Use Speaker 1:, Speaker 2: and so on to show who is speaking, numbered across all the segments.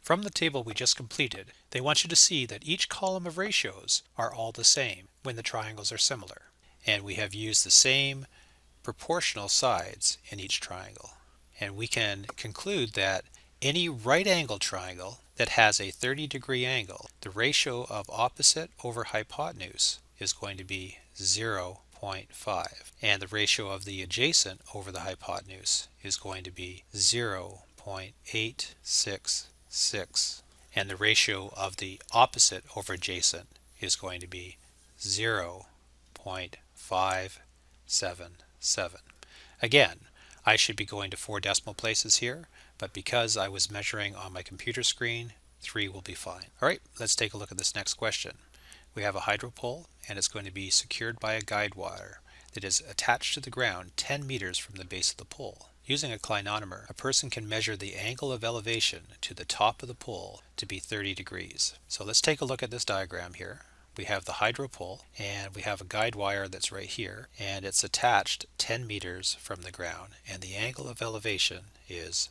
Speaker 1: From the table we just completed, they want you to see that each column of ratios are all the same when the triangles are similar. And we have used the same proportional sides in each triangle. And we can conclude that any right angle triangle that has a 30-degree angle, the ratio of opposite over hypotenuse is going to be 0.5, and the ratio of the adjacent over the hypotenuse is going to be 0.866, and the ratio of the opposite over adjacent is going to be 0.577. Again, I should be going to 4 decimal places here, but because I was measuring on my computer screen, 3 will be fine. Alright, let's take a look at this next question. We have a hydro pole, and it's going to be secured by a guide wire that is attached to the ground 10 meters from the base of the pole. Using a clinometer, a person can measure the angle of elevation to the top of the pole to be 30 degrees. So let's take a look at this diagram here. We have the hydro pole, and we have a guide wire that's right here, and it's attached 10 meters from the ground, and the angle of elevation is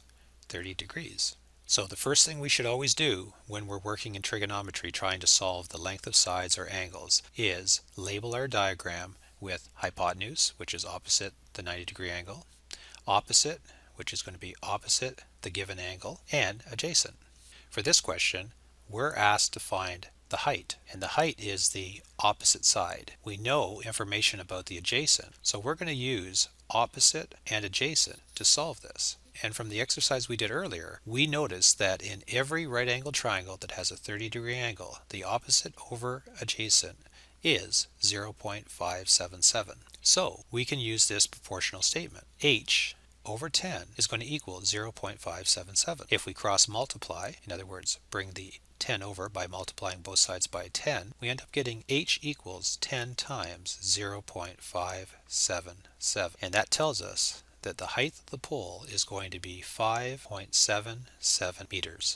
Speaker 1: 30 degrees. So the first thing we should always do when we're working in trigonometry trying to solve the length of sides or angles is label our diagram with hypotenuse, which is opposite the 90-degree angle, opposite, which is going to be opposite the given angle, and adjacent. For this question, we're asked to find the height, and the height is the opposite side. We know information about the adjacent, so we're going to use opposite and adjacent to solve this. And from the exercise we did earlier, we noticed that in every right angle triangle that has a 30-degree angle, the opposite over adjacent is 0.577. So we can use this proportional statement. H over 10 is going to equal 0.577. If we cross multiply, in other words, bring the 10 over by multiplying both sides by 10, we end up getting H equals 10 times 0.577. And that tells us that the height of the pole is going to be 5.77 meters.